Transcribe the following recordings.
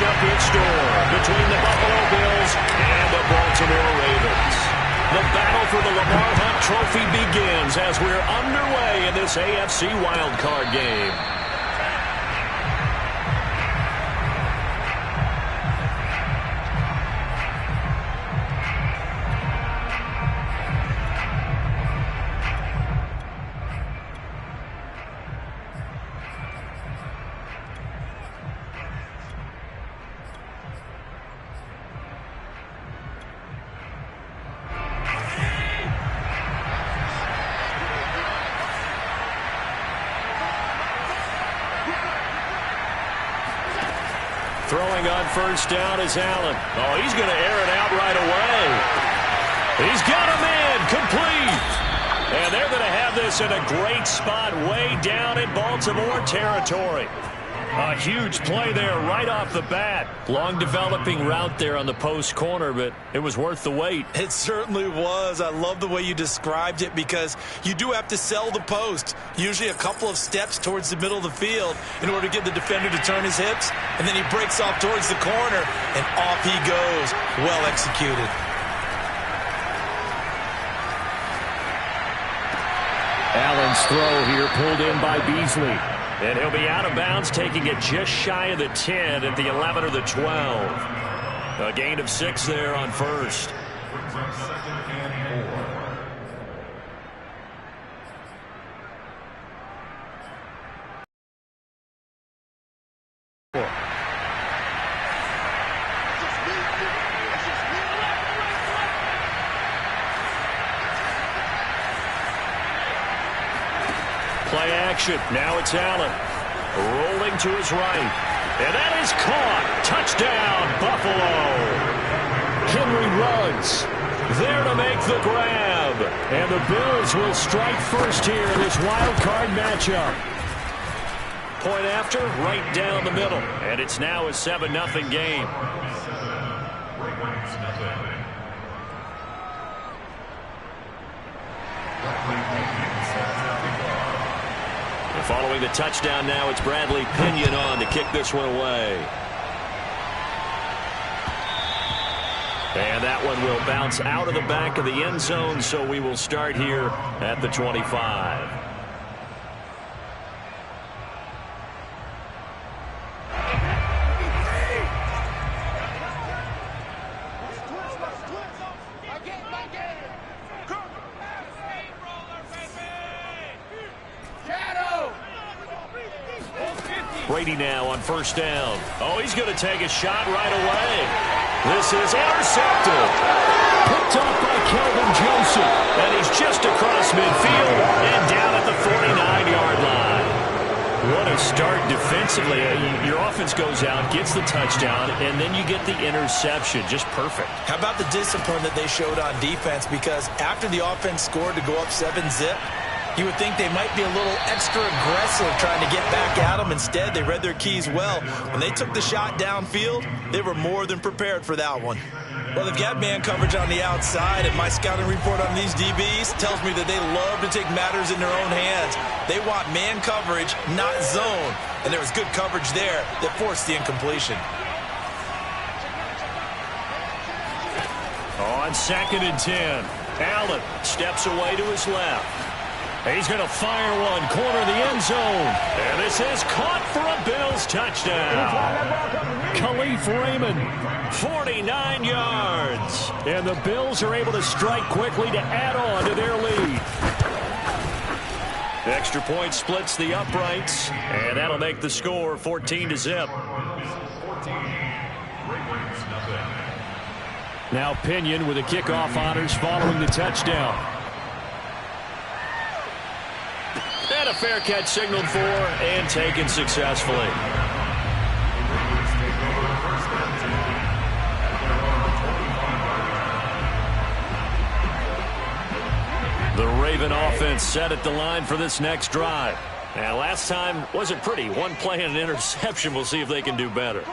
matchup in store between the Buffalo Bills and the Baltimore Ravens. The battle for the Lamar Hunt Trophy begins as we're underway in this AFC wildcard game. Throwing on first down is Allen. Oh, he's going to air it out right away. He's got a man complete. And they're going to have this in a great spot way down in Baltimore territory. A huge play there right off the bat. Long developing route there on the post corner, but it was worth the wait. It certainly was. I love the way you described it because you do have to sell the post. Usually a couple of steps towards the middle of the field in order to get the defender to turn his hips. And then he breaks off towards the corner, and off he goes. Well executed. Allen's throw here pulled in by Beasley. And he'll be out of bounds, taking it just shy of the 10 at the 11 or the 12. A gain of 6 there on first. Play action. Now it's Allen. Rolling to his right. And that is caught. Touchdown, Buffalo. Henry runs. There to make the grab. And the Bills will strike first here in this wild card matchup. Point after, right down the middle. And it's now a 7-0 game. Following the touchdown now, it's Bradley Pinion on to kick this one away. And that one will bounce out of the back of the end zone, so we will start here at the 25. Brady now on first down. Oh, he's going to take a shot right away. This is intercepted. Picked up by Kelvin Joseph. And he's just across midfield and down at the 49-yard line. What a start defensively. Your offense goes out, gets the touchdown, and then you get the interception. Just perfect. How about the discipline that they showed on defense? Because after the offense scored to go up 7-zip, you would think they might be a little extra aggressive trying to get back at them. Instead, they read their keys well. When they took the shot downfield, they were more than prepared for that one. Well, they've got man coverage on the outside, and my scouting report on these DBs tells me that they love to take matters in their own hands. They want man coverage, not zone. And there was good coverage there that forced the incompletion. On 2nd and 10, Allen steps away to his left. He's going to fire one, corner of the end zone. And this is caught for a Bills touchdown. Khalif Raymond, 49 yards. And the Bills are able to strike quickly to add on to their lead. The extra point splits the uprights, and that'll make the score 14-0. Now Pinion with the kickoff honors following the touchdown. And a fair catch signaled for and taken successfully. The Raven offense set at the line for this next drive. Now, last time wasn't pretty. One play and an interception. We'll see if they can do better.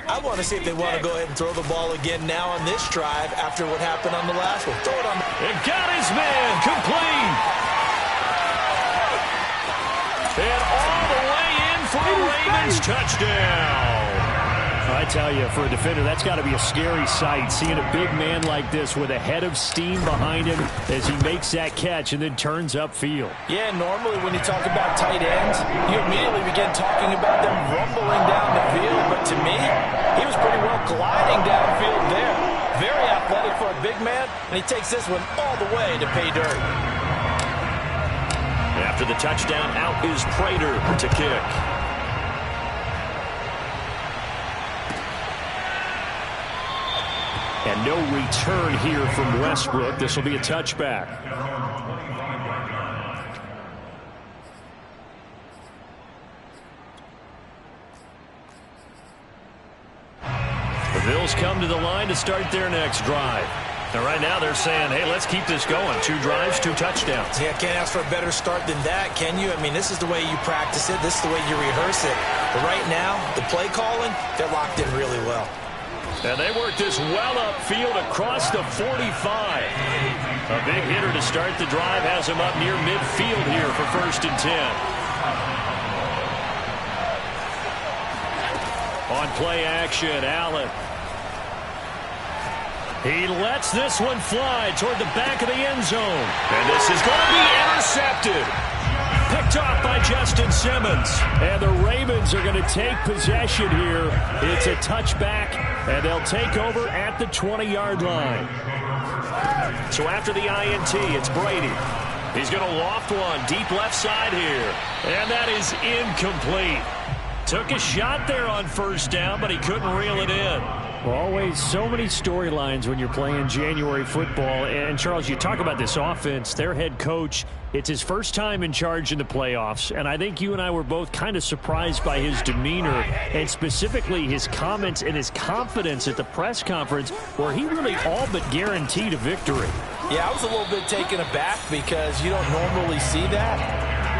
I want to see if they want to go ahead and throw the ball again now on this drive after what happened on the last one. Throw it on. It got his man complete. And all the way in for a Ravens touchdown. I tell you, for a defender, that's got to be a scary sight, seeing a big man like this with a head of steam behind him as he makes that catch and then turns upfield. Yeah, normally when you talk about tight ends, you immediately begin talking about them rumbling down the field, but to me, he was pretty well gliding downfield there. Very athletic for a big man, and he takes this one all the way to pay dirt. After the touchdown, out is Prater to kick. And no return here from Westbrook. This will be a touchback. The Bills come to the line to start their next drive. And right now they're saying, hey, let's keep this going. 2 drives, 2 touchdowns. Yeah, can't ask for a better start than that, can you? I mean, this is the way you practice it. This is the way you rehearse it. But right now, the play calling, they're locked in really well. And they work this well upfield across the 45. A big hitter to start the drive has him up near midfield here for 1st and 10. On play action, Allen. He lets this one fly toward the back of the end zone. And this is going to be intercepted. Picked off by Justin Simmons. And the Ravens are going to take possession here. It's a touchback, and they'll take over at the 20-yard line. So after the INT, it's Brady. He's going to loft one deep left side here. And that is incomplete. Took a shot there on 1st down, but he couldn't reel it in. Well, always so many storylines when you're playing January football. And, Charles, you talk about this offense, their head coach, it's his first time in charge in the playoffs. And I think you and I were both kind of surprised by his demeanor and specifically his comments and his confidence at the press conference where he really all but guaranteed a victory. Yeah, I was a little bit taken aback because you don't normally see that.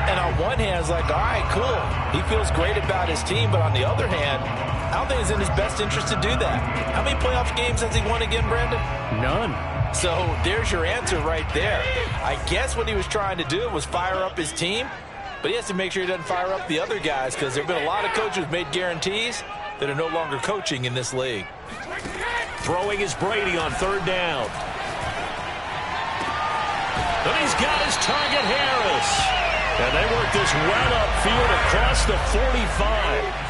And on one hand, it's like, all right, cool. He feels great about his team. But on the other hand, I don't think it's in his best interest to do that. How many playoff games has he won again, Brandon? None. So there's your answer right there. I guess what he was trying to do was fire up his team, but he has to make sure he doesn't fire up the other guys because there have been a lot of coaches who made guarantees that are no longer coaching in this league. Throwing is Brady on 3rd down. And he's got his target, Harris. And they work this well upfield across the 45.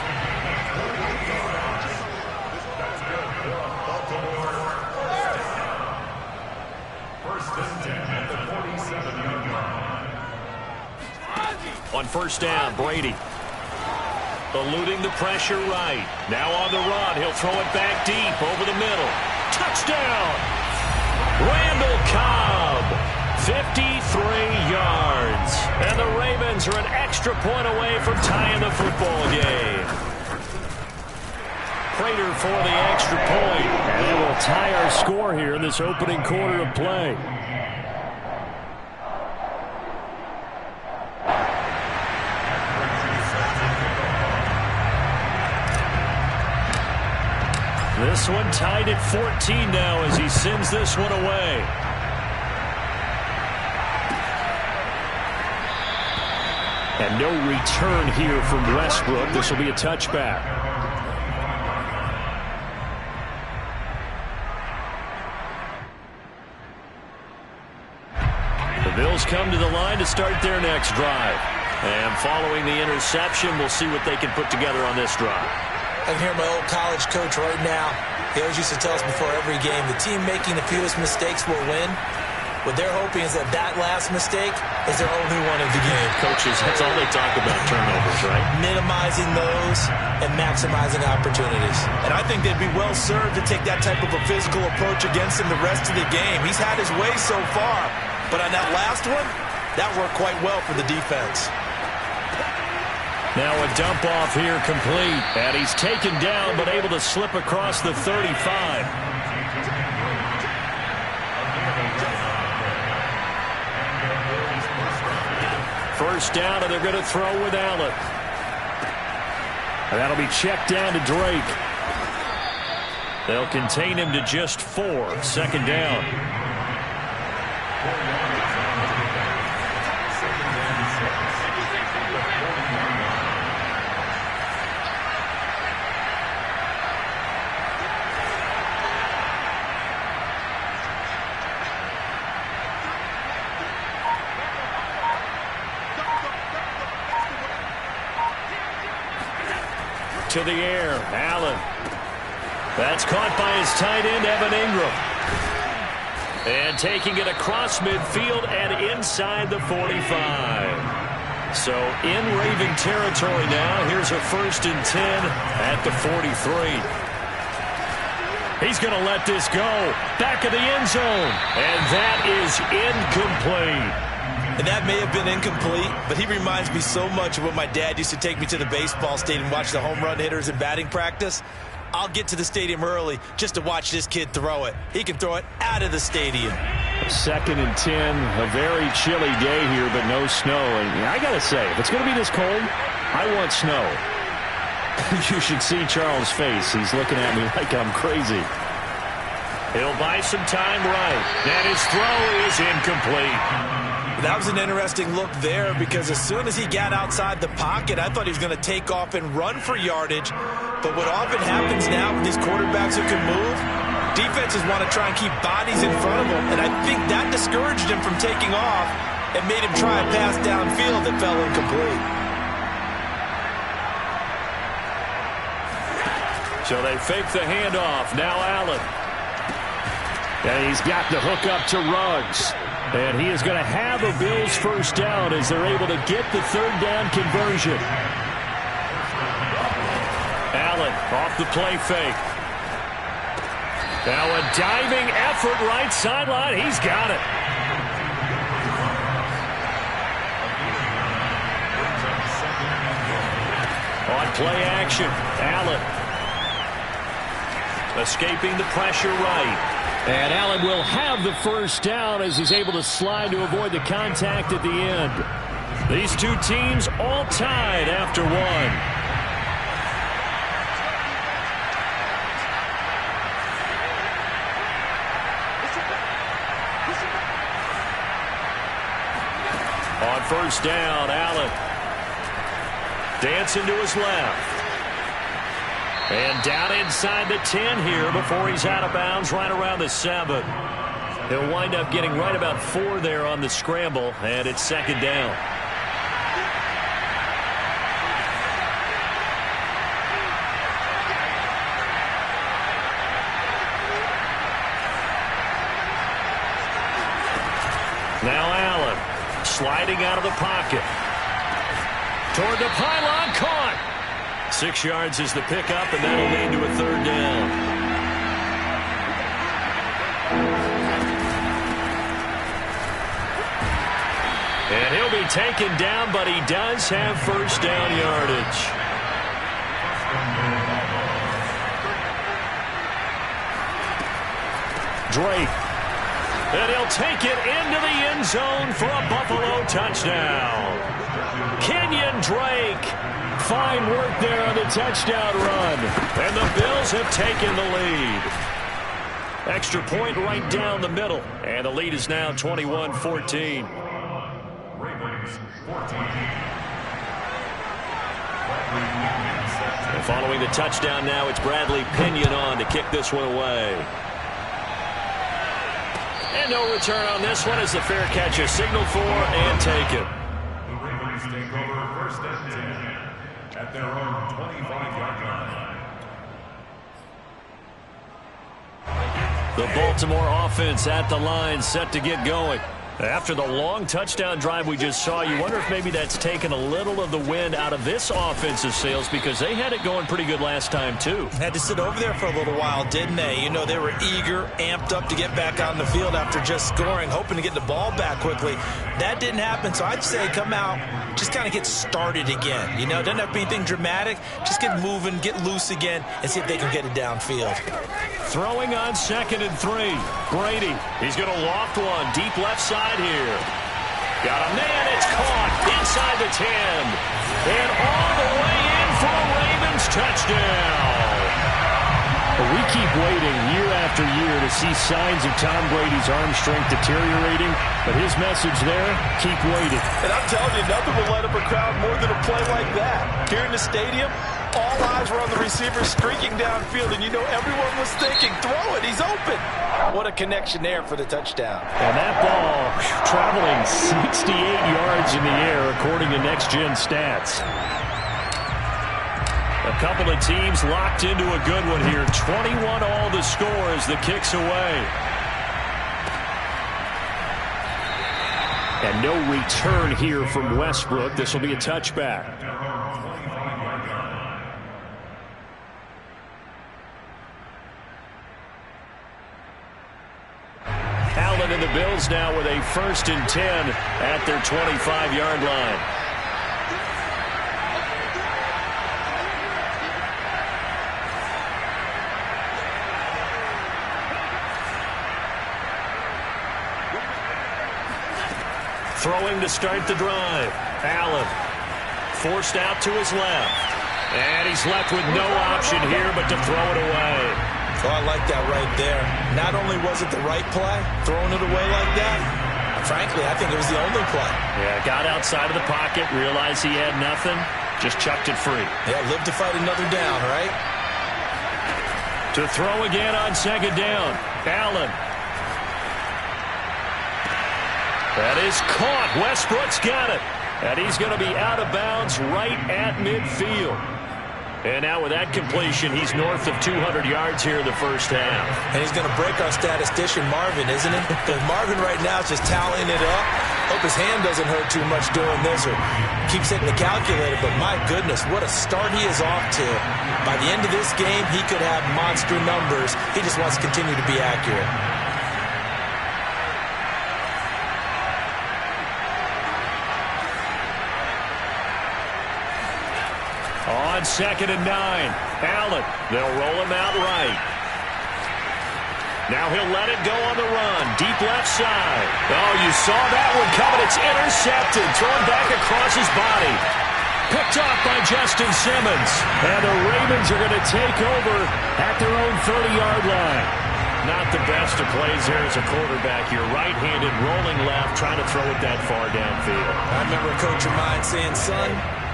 On 1st down, Brady. Eluding the pressure right. Now on the run. He'll throw it back deep over the middle. Touchdown! Randall Cobb. 53 yards. And the Ravens are an extra point away from tying the football game. Prater for the extra point. And it will tie our score here in this opening quarter of play. This one tied at 14 now as he sends this one away. And no return here from Westbrook. This will be a touchback. The Bills come to the line to start their next drive. And following the interception, we'll see what they can put together on this drive. I can hear my old college coach right now. He always used to tell us before every game, the team making the fewest mistakes will win. What they're hoping is that that last mistake is their only one of the game. Coaches, that's all they talk about, turnovers, right? Minimizing those and maximizing opportunities. And I think they'd be well served to take that type of a physical approach against him the rest of the game. He's had his way so far, but on that last one, that worked quite well for the defense. Now a dump off here complete. And he's taken down but able to slip across the 35. First down, and they're going to throw with Allen. And that'll be checked down to Drake. They'll contain him to just 4. 2nd down. to the air. Allen. That's caught by his tight end, Evan Ingram. And taking it across midfield and inside the 45. So in Raven territory now. Here's a 1st and 10 at the 43. He's going to let this go. Back of the end zone. And that is incomplete. And that may have been incomplete, but he reminds me so much of when my dad used to take me to the baseball stadium and watch the home run hitters in batting practice. I'll get to the stadium early just to watch this kid throw it. He can throw it out of the stadium. 2nd and 10, a very chilly day here, but no snow. And I got to say, if it's going to be this cold, I want snow. You should see Charles' face. He's looking at me like I'm crazy. He'll buy some time right. And his throw is incomplete. That was an interesting look there because as soon as he got outside the pocket, I thought he was going to take off and run for yardage. But what often happens now with these quarterbacks who can move, defenses want to try and keep bodies in front of them. And I think that discouraged him from taking off and made him try a pass downfield that fell incomplete. So they fake the handoff. Now Allen. And he's got the hook up to Ruggs. And he is going to have a Bills 1st down as they're able to get the 3rd down conversion. Allen off the play fake. Now a diving effort right sideline. He's got it. On play action, Allen. Escaping the pressure right. And Allen will have the 1st down as he's able to slide to avoid the contact at the end. These two teams all tied after 1. On 1st down, Allen dancing to his left. And down inside the 10 here before he's out of bounds right around the 7. He'll wind up getting right about 4 there on the scramble, and it's 2nd down. Now Allen sliding out of the pocket. Toward the pylon, caught. 6 yards is the pickup, and that'll lead to a 3rd down. And he'll be taken down, but he does have 1st down yardage. Drake. And he'll take it into the end zone for a Buffalo touchdown. Kenyon Drake. Fine work there on the touchdown run. And the Bills have taken the lead. Extra point right down the middle. And the lead is now 21-14. And following the touchdown now, it's Bradley Pinion on to kick this one away. And no return on this one as the fair catch is signaled for and taken. The Ravens take over 1st and 10 at their own 25-yard line. The Baltimore offense at the line, set to get going. After the long touchdown drive we just saw, you wonder if maybe that's taken a little of the wind out of this offensive sails because they had it going pretty good last time, too. Had to sit over there for a little while, didn't they? You know, they were eager, amped up to get back on the field after just scoring, hoping to get the ball back quickly. That didn't happen, so I'd say come out, just kind of get started again. You know, doesn't have to be anything dramatic. Just get moving, get loose again, and see if they can get it downfield. Throwing on 2nd and 3. Brady, he's going to loft one deep left side here. Got a man, it's caught inside the 10. And all the way in for a Ravens touchdown. We keep waiting year after year to see signs of Tom Brady's arm strength deteriorating, but his message there, keep waiting. And I'm telling you, nothing will light up a crowd more than a play like that. Here in the stadium, all eyes were on the receiver streaking downfield, and you know everyone was thinking, throw it, he's open. What a connection there for the touchdown. And that ball traveling 68 yards in the air, according to Next Gen Stats. A couple of teams locked into a good one here. 21 all the score as the kick's away. And no return here from Westbrook. This will be a touchback. Allen and the Bills now with a 1st and 10 at their 25-yard line. Throwing to start the drive. Allen forced out to his left. And he's left with no option here but to throw it away. Oh, I like that right there. Not only was it the right play, throwing it away like that, frankly, I think it was the only play. Yeah, got outside of the pocket, realized he had nothing, just chucked it free. Yeah, live to fight another down, right? To throw again on 2nd down. Allen. That is caught. Westbrook's got it. And he's going to be out of bounds right at midfield. And now with that completion, he's north of 200 yards here in the first half. And he's going to break our statistician, Marvin, isn't he? Because Marvin right now is just tallying it up. Hope his hand doesn't hurt too much doing this or keeps hitting the calculator. But my goodness, what a start he is off to. By the end of this game, he could have monster numbers. He just wants to continue to be accurate. On 2nd and 9, Allen. They'll roll him out right. Now he'll let it go on the run. Deep left side. Oh, you saw that one coming. It's intercepted. Thrown back across his body. Picked off by Justin Simmons. And the Ravens are going to take over at their own 30-yard line. Not the best of plays there as a quarterback. You're right-handed, rolling left, trying to throw it that far downfield. I remember a coach of mine saying, son,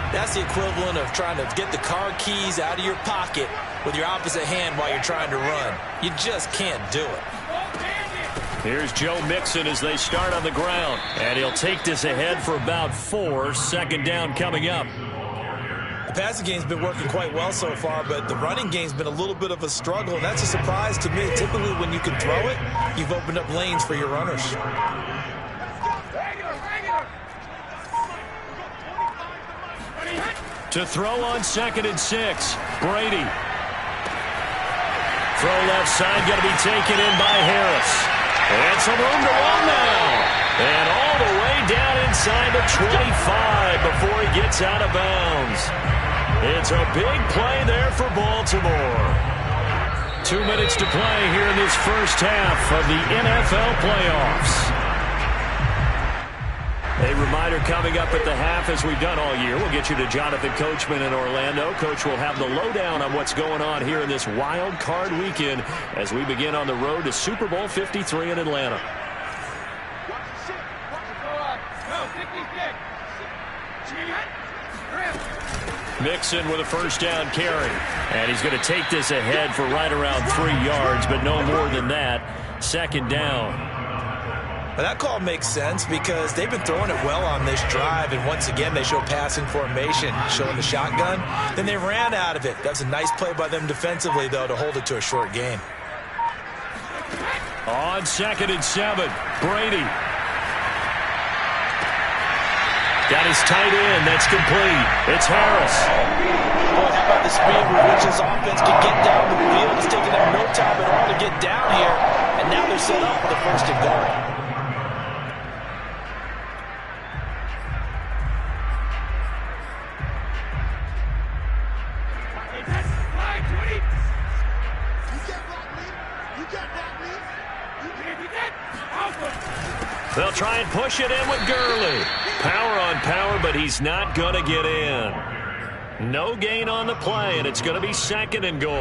that's the equivalent of trying to get the car keys out of your pocket with your opposite hand while you're trying to run. You just can't do it. Here's Joe Mixon as they start on the ground. And he'll take this ahead for about 4. 2nd down coming up. The passing game's been working quite well so far, but the running game's been a little bit of a struggle, and that's a surprise to me. Typically, when you can throw it, you've opened up lanes for your runners. To throw on 2nd and 6. Brady. Throw left side, going to be taken in by Harris. And some room to run now. And all the way down inside the 25 before he gets out of bounds. It's a big play there for Baltimore. 2 minutes to play here in this first half of the NFL playoffs. A reminder coming up at the half, as we've done all year. We'll get you to Jonathan Coachman in Orlando. Coach will have the lowdown on what's going on here in this wild card weekend as we begin on the road to Super Bowl 53 in Atlanta. Mixon with a 1st down carry. And he's going to take this ahead for right around 3 yards, but no more than that. 2nd down. Well, that call makes sense because they've been throwing it well on this drive, and once again they show passing formation, showing the shotgun. Then they ran out of it. That's a nice play by them defensively, though, to hold it to a short gain. On 2nd and 7, Brady. Got his tight end. That's complete. It's Harris. Boy, how about the speed with which this offense can get down the field? It's taking them no time at all to get down here, and now they're set up for the 1st and goal. They'll try and push it in with Gurley. Power on power, but he's not going to get in. No gain on the play, and it's going to be 2nd and goal.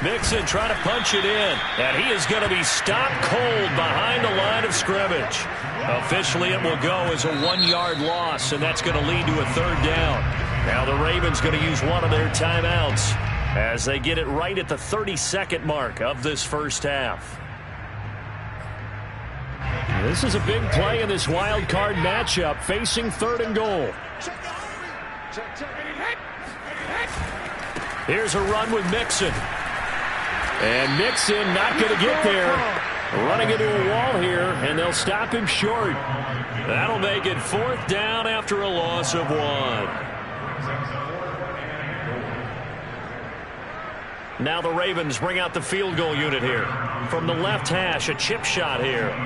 Mixon trying to punch it in, and he is going to be stopped cold behind the line of scrimmage. Officially, it will go as a 1-yard loss, and that's going to lead to a 3rd down. Now the Ravens going to use one of their timeouts as they get it right at the 32nd mark of this first half. This is a big play in this wild card matchup, facing 3rd and goal. Here's a run with Mixon. And Mixon not going to get there. Running into a wall here, and they'll stop him short. That'll make it 4th down after a loss of 1. Now the Ravens bring out the field goal unit here. From the left hash, a chip shot here.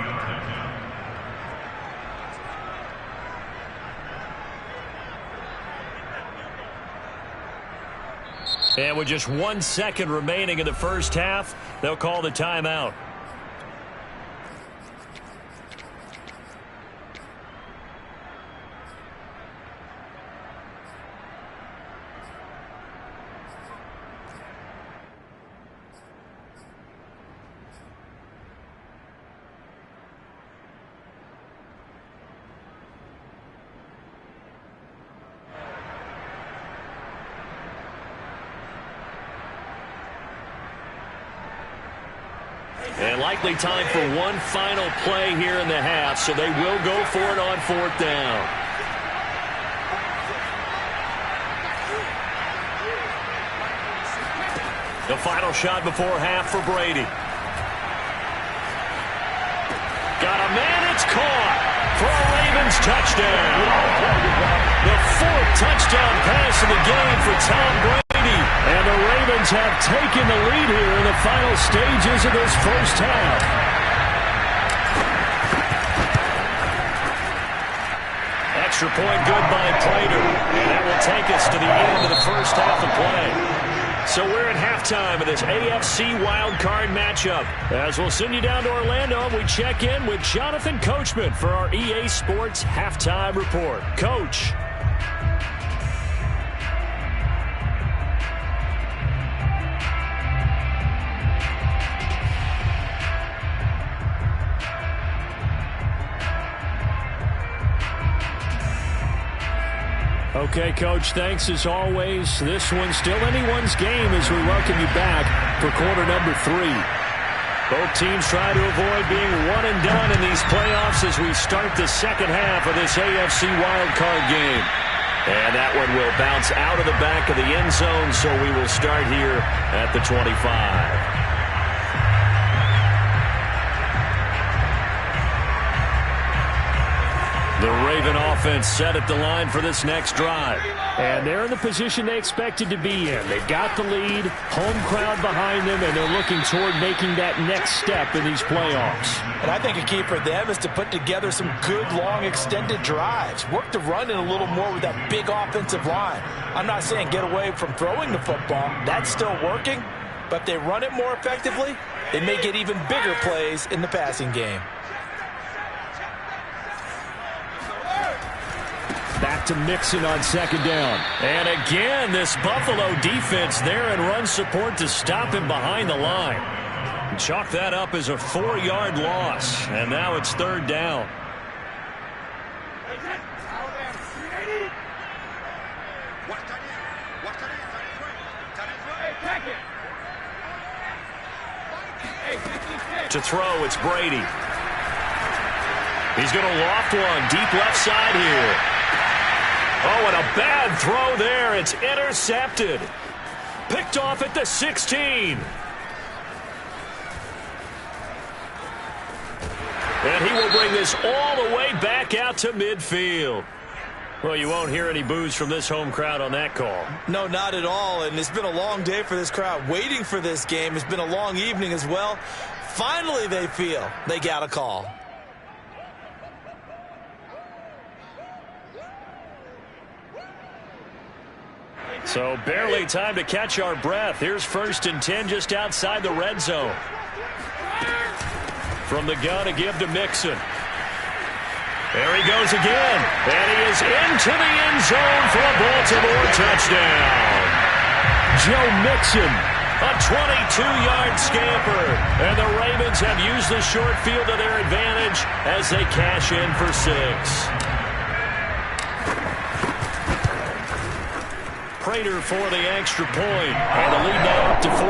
And with just 1 second remaining in the first half, they'll call the timeout. And likely time for one final play here in the half, so they will go for it on 4th down. The final shot before half for Brady. Got a man, it's caught for a Ravens touchdown. The 4th touchdown pass of the game for Tom Brady. And the Ravens have taken the lead here in the final stages of this first half. Extra point good by Prater. And that will take us to the end of the first half of play. So we're at halftime of this AFC wildcard matchup. As we'll send you down to Orlando, we check in with Jonathan Coachman for our EA Sports Halftime Report. Coach. Okay, Coach, thanks as always. This one's still anyone's game as we welcome you back for quarter number 3. Both teams try to avoid being one and done in these playoffs as we start the second half of this AFC wildcard game. And that one will bounce out of the back of the end zone, so we will start here at the 25. The Raven offense set at the line for this next drive. And they're in the position they expected to be in. They've got the lead, home crowd behind them, and they're looking toward making that next step in these playoffs. And I think a key for them is to put together some good, long, extended drives. Work the run in a little more with that big offensive line. I'm not saying get away from throwing the football. That's still working. But if they run it more effectively, they may get even bigger plays in the passing game. Back to Mixon on 2nd down. And again, this Buffalo defense there in run support to stop him behind the line. Chalk that up as a 4-yard loss. And now it's 3rd down. To throw, it's Brady. He's going to loft one deep left side here. Oh, and a bad throw there. It's intercepted. Picked off at the 16. And he will bring this all the way back out to midfield. Well, you won't hear any boos from this home crowd on that call. No, not at all. And it's been a long day for this crowd. Waiting for this game. It's been a long evening as well. Finally, they feel they got a call. So barely time to catch our breath. Here's 1st and 10 just outside the red zone. From the gun to give to Mixon. There he goes again. And he is into the end zone for a Baltimore touchdown. Joe Mixon, a 22-yard scamper. And the Ravens have used the short field to their advantage as they cash in for 6. Prater for the extra point, and the lead now up to 14.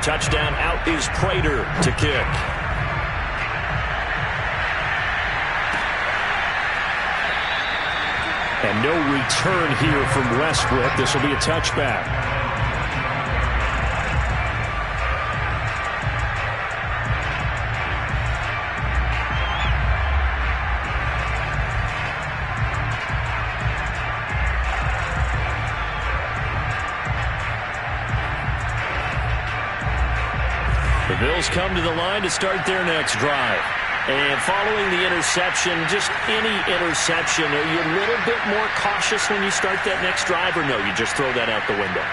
Touchdown out is Prater to kick. And no return here from Westbrook. This will be a touchback. The Bills come to the line to start their next drive. And following the interception, just any interception, are you a little bit more cautious when you start that next drive, or no, you just throw that out the window?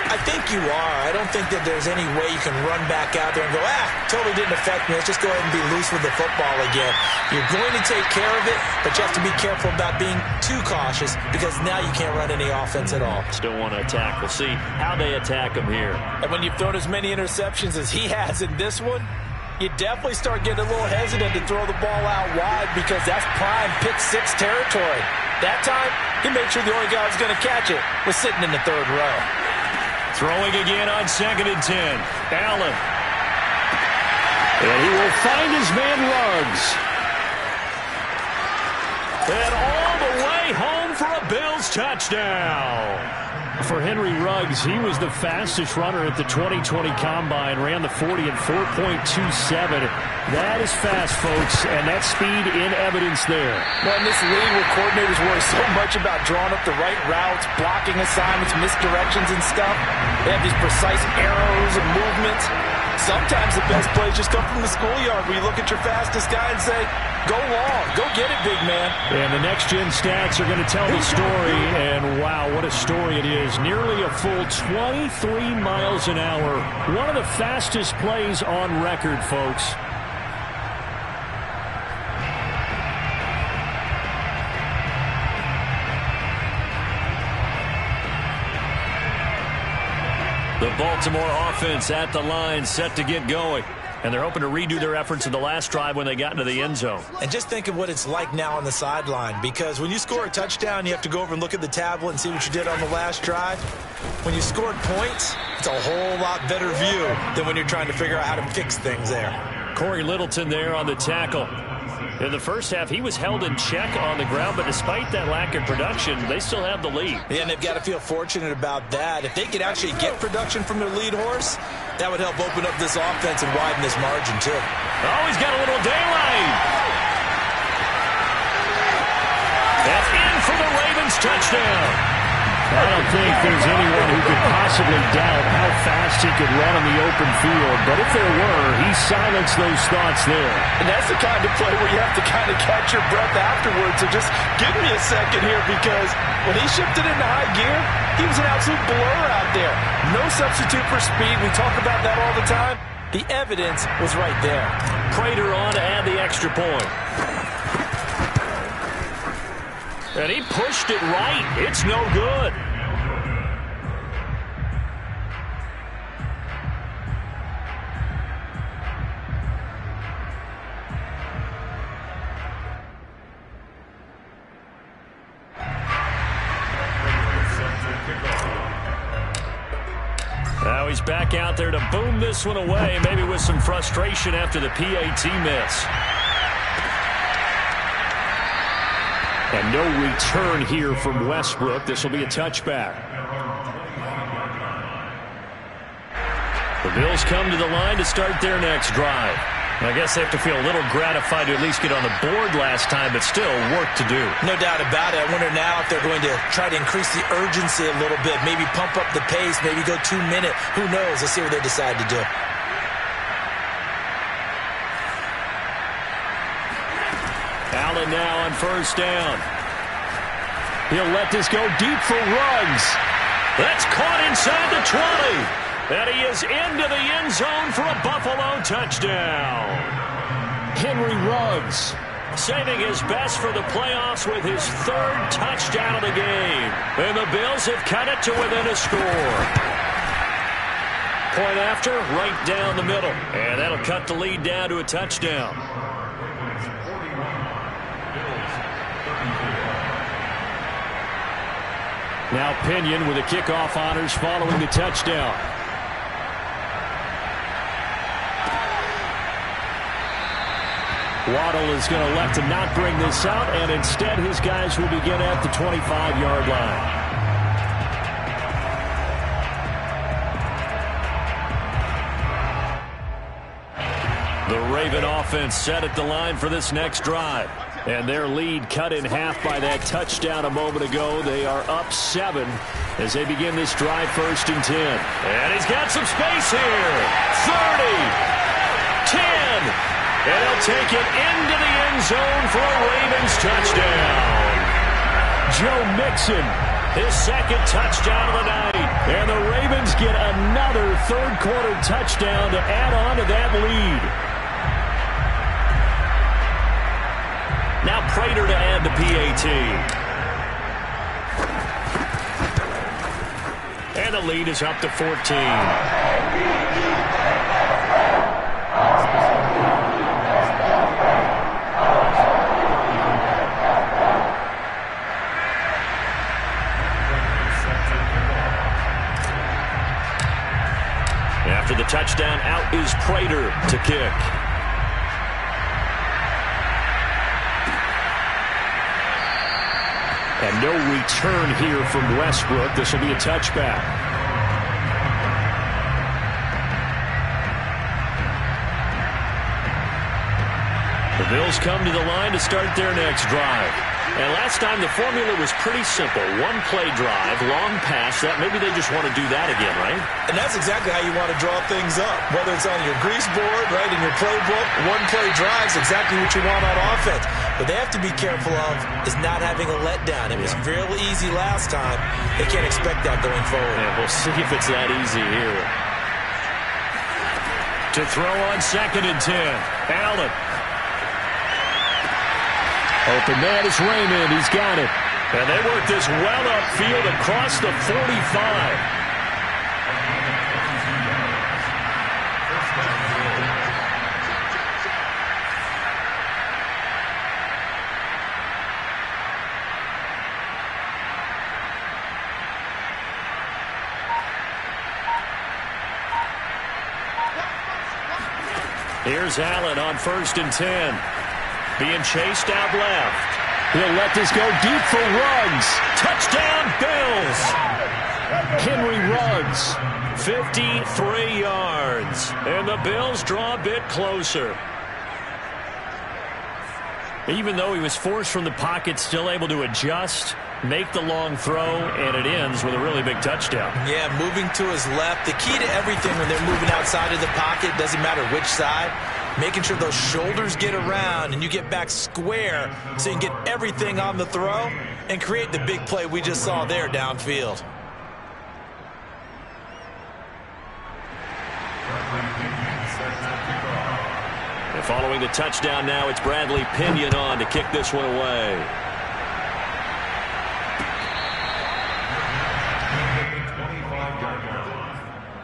I think you are. I don't think that there's any way you can run back out there and go, totally didn't affect me. Let's just go ahead and be loose with the football again. You're going to take care of it, but you have to be careful about being too cautious because now you can't run any offense at all. Still want to attack. We'll see how they attack him here. And when you've thrown as many interceptions as he has in this one, you definitely start getting a little hesitant to throw the ball out wide because that's prime pick six territory. That time, he made sure the only guy who was going to catch it was sitting in the third row. Throwing again on 2nd and 10. Allen. And he will find his man Ruggs. And all the way home for a Bills touchdown. For Henry Ruggs, he was the fastest runner at the 2020 Combine, ran the 40 in 4.27. That is fast, folks, and that speed in evidence there. Well, in this league where coordinators worry so much about drawing up the right routes, blocking assignments, misdirections and stuff, they have these precise arrows and movements. Sometimes the best plays just come from the schoolyard where you look at your fastest guy and say, go long, go get it, big man. And the next-gen stats are going to tell the story, and wow, what a story it is. Nearly a full 23 miles an hour. One of the fastest plays on record, folks. The Baltimore offense at the line, set to get going. And they're hoping to redo their efforts in the last drive when they got into the end zone. And just think of what it's like now on the sideline, because when you score a touchdown, you have to go over and look at the tablet and see what you did on the last drive. When you scored points, it's a whole lot better view than when you're trying to figure out how to fix things there. Corey Littleton there on the tackle. In the first half, he was held in check on the ground, but despite that lack of production, they still have the lead. Yeah, and they've got to feel fortunate about that. If they could actually get production from their lead horse, that would help open up this offense and widen this margin, too. Oh, he's got a little daylight. That's in for the Ravens touchdown. I don't think there's anyone who could possibly doubt how fast he could run on the open field. But if there were, he silenced those thoughts there. And that's the kind of play where you have to kind of catch your breath afterwards. So just give me a second here, because when he shifted into high gear, he was an absolute blur out there. No substitute for speed. We talk about that all the time. The evidence was right there. Prater on to add the extra point. And he pushed it right. It's no good. Now he's back out there to boom this one away, maybe with some frustration after the PAT miss. And no return here from Westbrook. This will be a touchback. The Bills come to the line to start their next drive. I guess they have to feel a little gratified to at least get on the board last time, but still work to do. No doubt about it. I wonder now if they're going to try to increase the urgency a little bit, maybe pump up the pace, maybe go 2 minute. Who knows? Let's see what they decide to do. Allen now on first down. He'll let this go deep for Ruggs. That's caught inside the 20. And he is into the end zone for a Buffalo touchdown. Henry Ruggs saving his best for the playoffs with his third touchdown of the game. And the Bills have cut it to within a score. Point after, right down the middle. And that'll cut the lead down to a touchdown. Now Pinion with the kickoff honors following the touchdown. Waddle is going to elect to not bring this out, and instead his guys will begin at the 25-yard line. The Raven offense set at the line for this next drive. And their lead cut in half by that touchdown a moment ago. They are up 7 as they begin this drive, 1st and 10. And he's got some space here. 30, 10. And he'll take it into the end zone for a Ravens touchdown. Joe Mixon, his 2nd touchdown of the night. And the Ravens get another third-quarter touchdown to add on to that lead. Now Prater to add the PAT. And the lead is up to 14. After the touchdown, out is Prater to kick. And no return here from Westbrook. This will be a touchback. The Bills come to the line to start their next drive. And last time the formula was pretty simple. One-play drive, long pass. That maybe they just want to do that again, right? And that's exactly how you want to draw things up. Whether it's on your grease board, right, in your playbook, one-play drive is exactly what you want on offense. What they have to be careful of is not having a letdown. It was real easy last time. They can't expect that going forward. Yeah, we'll see if it's that easy here. To throw on 2nd and 10. Allen. Open man is Raymond. He's got it. And they work this well upfield across the 45. Here's Allen on 1st and 10. Being chased out left. He'll let this go deep for Ruggs. Touchdown, Bills. Henry Ruggs, 53 yards. And the Bills draw a bit closer. Even though he was forced from the pocket, still able to adjust, make the long throw, and it ends with a really big touchdown. Yeah, moving to his left. The key to everything when they're moving outside of the pocket, doesn't matter which side, making sure those shoulders get around and you get back square so you can get everything on the throw and create the big play we just saw there downfield. And following the touchdown now, it's Bradley Pinion on to kick this one away.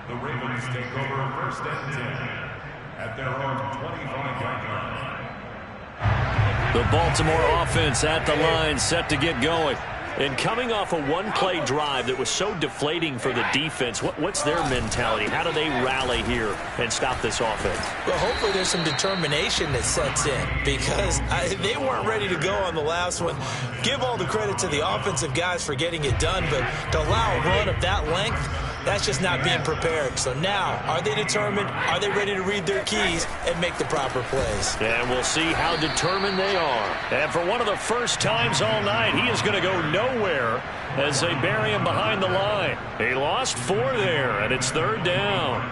The Ravens take over 1st and 10 at their own 25-yard line. The Baltimore offense at the line, set to get going. And coming off a one-play drive that was so deflating for the defense, what's their mentality? How do they rally here and stop this offense? Well, hopefully there's some determination that sets in because they weren't ready to go on the last one. Give all the credit to the offensive guys for getting it done, but to allow a run of that length, that's just not being prepared. So now, are they determined? Are they ready to read their keys and make the proper plays? And we'll see how determined they are. And for one of the first times all night, he is going to go nowhere as they bury him behind the line. He lost 4 there, and it's 3rd down.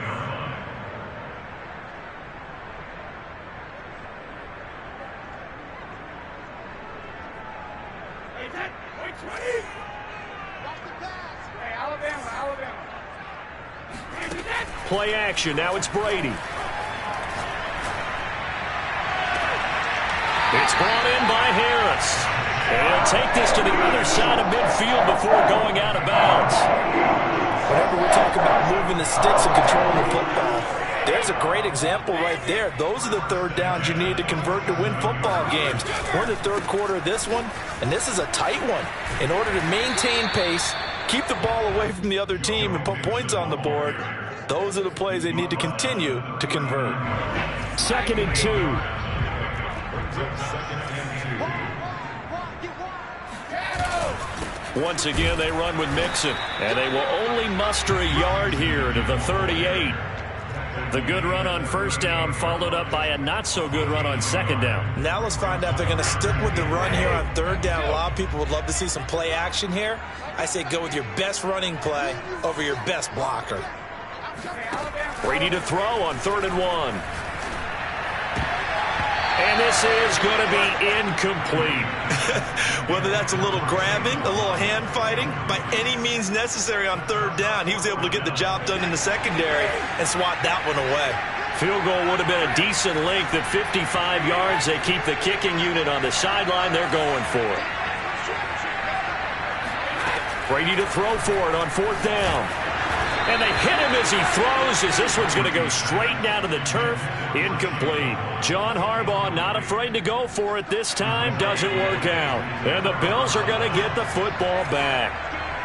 Play action. Now it's Brady. It's brought in by Harris. And he'll take this to the other side of midfield before going out of bounds. Whenever we talk about moving the sticks and controlling the football, there's a great example right there. Those are the 3rd downs you need to convert to win football games. We're in the 3rd quarter of this one, and this is a tight one. In order to maintain pace, keep the ball away from the other team, and put points on the board, those are the plays they need to continue to convert. 2nd and 2. up 2nd and 2. Once again, they run with Mixon, and they will only muster a yard here to the 38. The good run on first down followed up by a not-so-good run on second down. Now let's find out if they're going to stick with the run here on third down. A lot of people would love to see some play action here. I say go with your best running play over your best blocker. Brady to throw on 3rd and 1. And this is going to be incomplete. Whether that's a little grabbing, a little hand fighting, by any means necessary on third down, he was able to get the job done in the secondary and swat that one away. Field goal would have been a decent length at 55 yards. They keep the kicking unit on the sideline. They're going for it. Brady to throw for it on 4th down. And they hit him as he throws, as this one's going to go straight down to the turf. Incomplete. John Harbaugh not afraid to go for it this time. Doesn't work out. And the Bills are going to get the football back.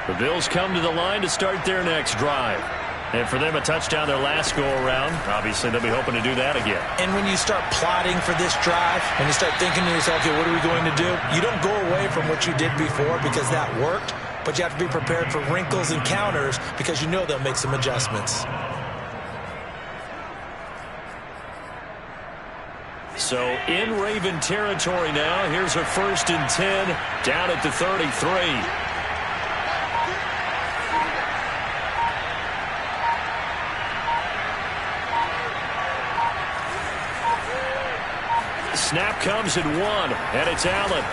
The Bills come to the line to start their next drive. And for them, a touchdown their last go-around. Obviously, they'll be hoping to do that again. And when you start plotting for this drive, when you start thinking to yourself, okay, what are we going to do? You don't go away from what you did before because that worked. But you have to be prepared for wrinkles and counters because you know they'll make some adjustments. So in Raven territory now, here's a 1st and 10 down at the 33. Snap comes at 1, and it's Allen.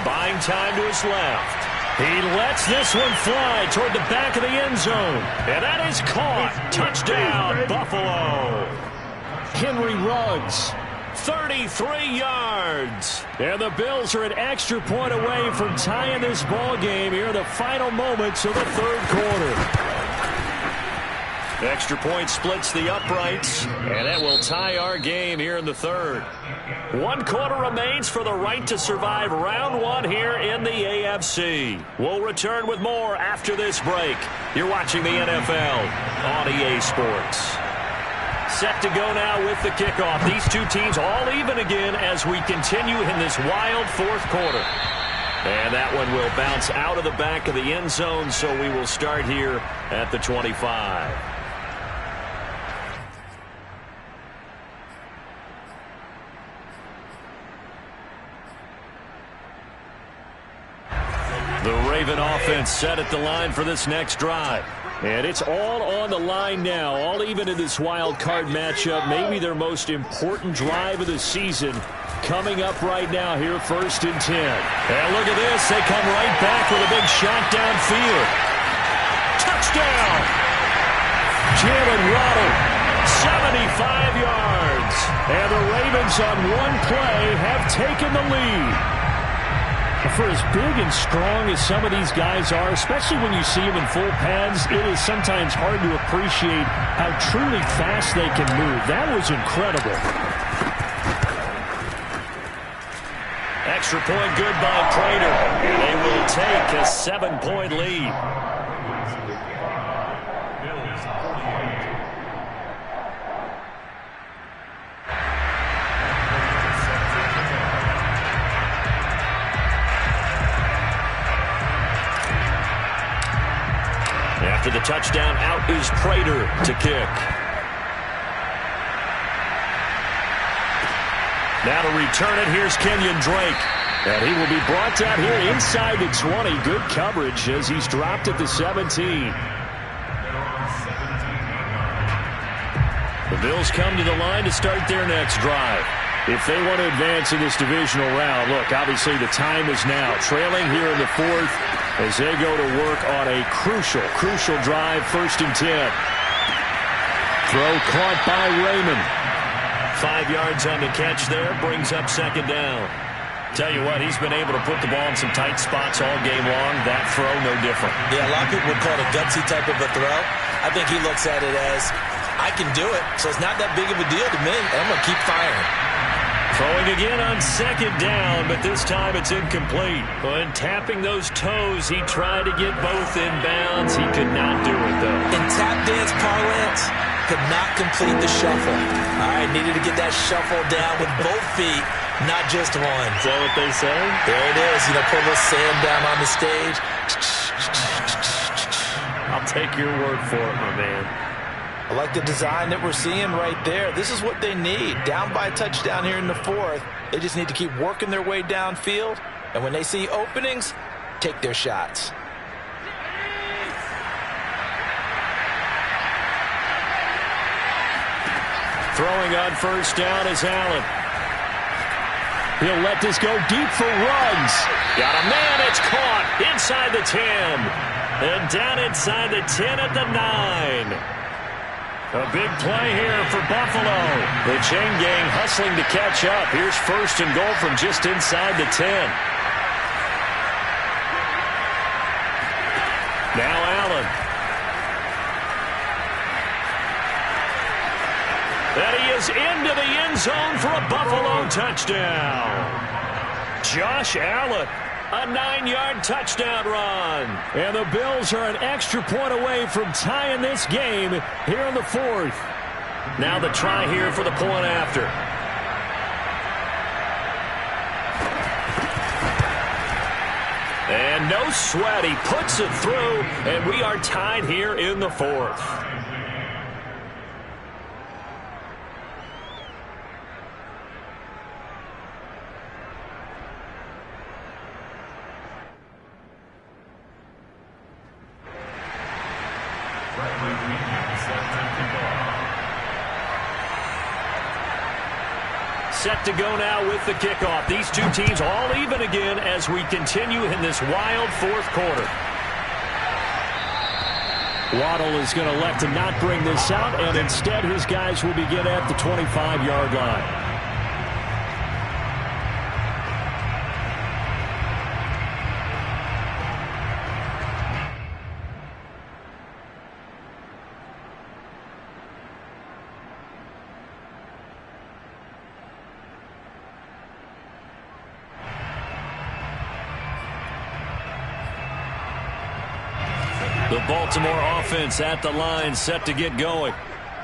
Buying time to his left. He lets this one fly toward the back of the end zone. And that is caught. Touchdown, Buffalo. Henry runs 33 yards. And the Bills are an extra point away from tying this ball game here in the final moments of the 3rd quarter. Extra point splits the uprights, and that will tie our game here in the 3rd. 1 quarter remains for the right to survive round 1 here in the AFC. We'll return with more after this break. You're watching the NFL on EA Sports. Set to go now with the kickoff. These two teams all even again as we continue in this wild 4th quarter. And that one will bounce out of the back of the end zone, so we will start here at the 25. The Raven offense set at the line for this next drive. And it's all on the line now, all even in this wild card matchup. Maybe their most important drive of the season coming up right now here, 1st and 10. And look at this. They come right back with a big shot downfield. Touchdown! Jalen Waddle, 75 yards. And the Ravens on one play have taken the lead. For as big and strong as some of these guys are, especially when you see them in full pads, it is sometimes hard to appreciate how truly fast they can move. That was incredible. Extra point good by Prater. They will take a 7-point lead. After the touchdown, out is Prater to kick. Now to return it, here's Kenyon Drake. And he will be brought down here inside the 20. Good coverage as he's dropped at the 17. The Bills come to the line to start their next drive. If they want to advance in this divisional round, look, obviously the time is now. Trailing here in the 4th as they go to work on a crucial drive, 1st and 10. Throw caught by Raymond. 5 yards on the catch there, brings up 2nd down. Tell you what, he's been able to put the ball in some tight spots all game long. That throw, no different. Yeah, a lot of people would call it a gutsy type of a throw. I think he looks at it as, I can do it, so it's not that big of a deal to me, and I'm going to keep firing. Throwing again on 2nd down, but this time it's incomplete. When tapping those toes, he tried to get both in bounds. He could not do it, though. In tap dance parlance, could not complete the shuffle. All right, needed to get that shuffle down with both feet Not just one. Is that what they say? There it is. Put a little sand down on the stage. I'll take your word for it, my man. I like the design that we're seeing right there. This is what they need. Down by a touchdown here in the fourth. They just need to keep working their way downfield. And when they see openings, take their shots. Throwing on first down is Allen. He'll let this go deep for Ruggs. Got a man, it's caught inside the 10. And down inside the 10 at the 9. A big play here for Buffalo. The chain gang hustling to catch up. Here's first and goal from just inside the 10. Now Allen. And he is into the end zone for a Buffalo touchdown. Josh Allen, a 9-yard touchdown run. And the Bills are an extra point away from tying this game here in the fourth. Now the try here for the point after. And no sweat, he puts it through, and we are tied here in the fourth. Set to go now with the kickoff. These two teams all even again as we continue in this wild fourth quarter. Waddle is going to elect to not bring this out, and instead his guys will begin at the 25-yard line. The Baltimore offense at the line, set to get going.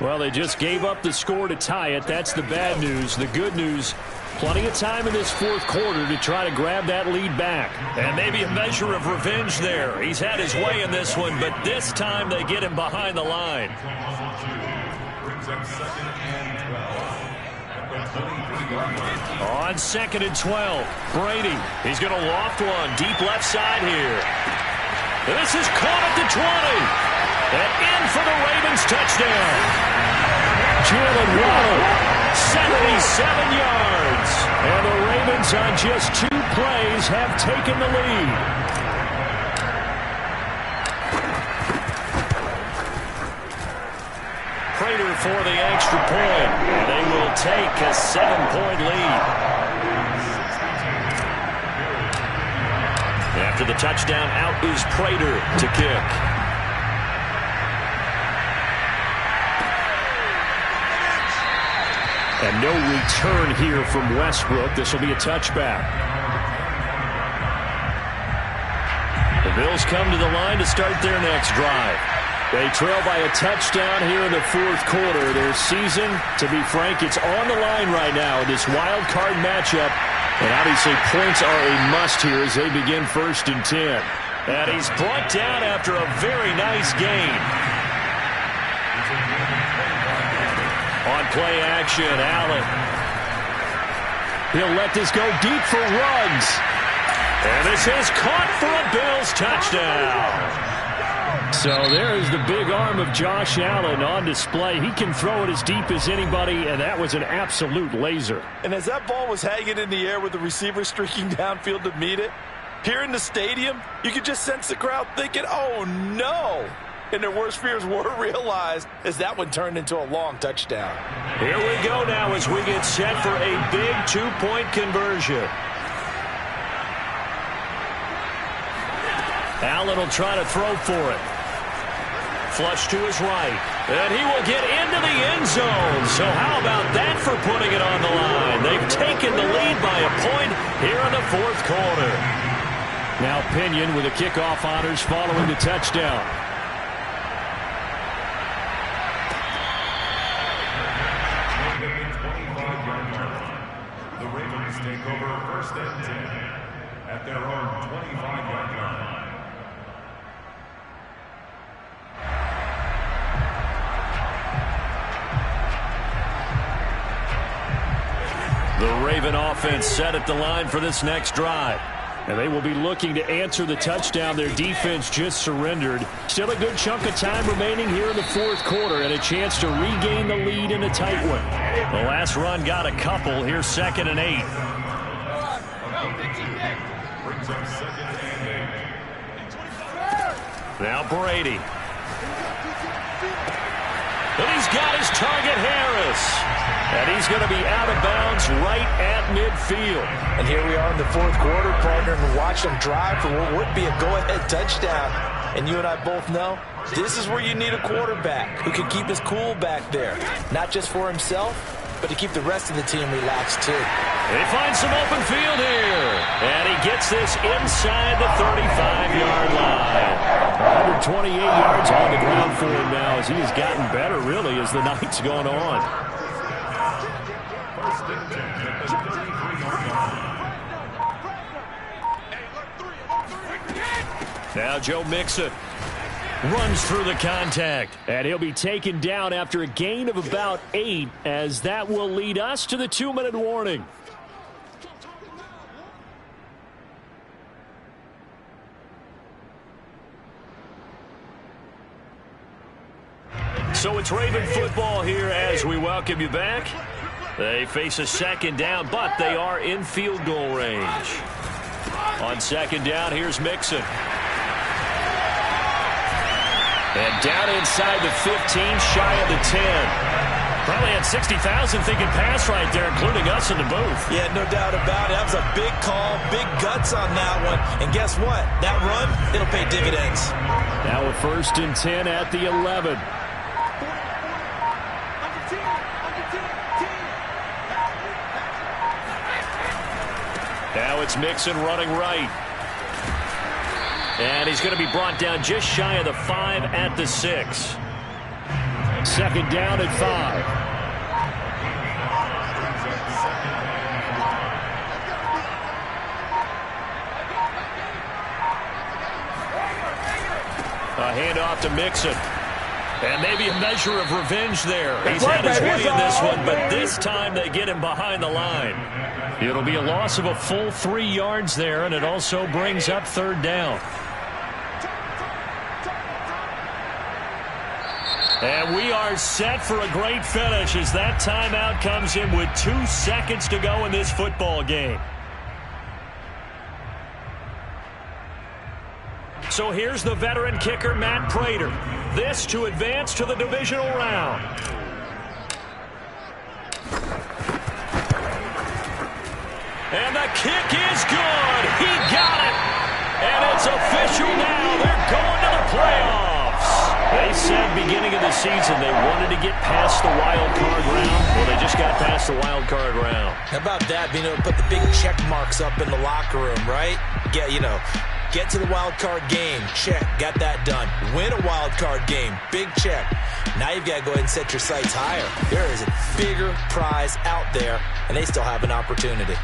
Well, they just gave up the score to tie it. That's the bad news. The good news, plenty of time in this fourth quarter to try to grab that lead back. And maybe a measure of revenge there. He's had his way in this one, but this time they get him behind the line. On 2nd and 12, Brady. He's going to loft one deep left side here. This is caught at the 20. And in for the Ravens touchdown. Jalen Waddle, 77 yards. And the Ravens on just 2 plays have taken the lead. Prater for the extra point. And they will take a 7-point lead. After the touchdown, out is Prater to kick. And no return here from Westbrook. This will be a touchback. The Bills come to the line to start their next drive. They trail by a touchdown here in the fourth quarter. Their season, to be frank, it's on the line right now in this wild card matchup. And obviously points are a must here as they begin 1st and 10. And he's brought down after a very nice gain. On play action, Allen. He'll let this go deep for Ruggs. And this is caught for a Bills touchdown. So there's the big arm of Josh Allen on display. He can throw it as deep as anybody, and that was an absolute laser. And as that ball was hanging in the air with the receiver streaking downfield to meet it, here in the stadium, you could just sense the crowd thinking, oh, no. And their worst fears were realized as that one turned into a long touchdown. Here we go now as we get set for a big 2-point conversion. Allen will try to throw for it. Flush to his right. And he will get into the end zone. So how about that for putting it on the line? They've taken the lead by a point here in the fourth quarter. Now Pinion with the kickoff honors following the touchdown. The Ravens at their own 25-yard line. The Raven offense set at the line for this next drive. And they will be looking to answer the touchdown their defense just surrendered. Still a good chunk of time remaining here in the fourth quarter and a chance to regain the lead in a tight one. The last run got a couple. Here's 2nd and 8. Now Brady. And he's got his target, Harris. And he's going to be out of bounds right at midfield. And here we are in the fourth quarter, partner, and watch them drive for what would be a go-ahead touchdown. And you and I both know this is where you need a quarterback who can keep his cool back there. Not just for himself, but to keep the rest of the team relaxed too. They find some open field here. And he gets this inside the 35-yard line. 128 yards on the ground for him now as he has gotten better, really, as the night's gone on. Now Joe Mixon runs through the contact, and he'll be taken down after a gain of about 8, as that will lead us to the 2-minute warning. So it's Raven football here as we welcome you back. They face a 2nd down, but they are in field goal range. On 2nd down, here's Mixon. And down inside the 15, shy of the 10. Probably had 60,000 thinking pass right there, including us in the booth. Yeah, no doubt about it. That was a big call, big guts on that one. And guess what? That run, it'll pay dividends. Now a 1st and 10 at the 11. Now it's Mixon running right. And he's going to be brought down just shy of the 5 at the 6. 2nd down at 5. A handoff to Mixon. And maybe a measure of revenge there. He's had his way in this one, but this time they get him behind the line. It'll be a loss of a full 3 yards there, and it also brings up 3rd down. And we are set for a great finish as that timeout comes in with 2 seconds to go in this football game. So here's the veteran kicker, Matt Prater. This to advance to the divisional round. And the kick is good. He got it. And it's official now. They're going to the playoffs. They said beginning of the season they wanted to get past the wild card round. Well, they just got past the wild card round. How about that, being able to put the big check marks up in the locker room, right? Yeah, you know, get to the wild card game, check, got that done. Win a wild card game, big check. Now you've got to go ahead and set your sights higher. There is a bigger prize out there, and they still have an opportunity.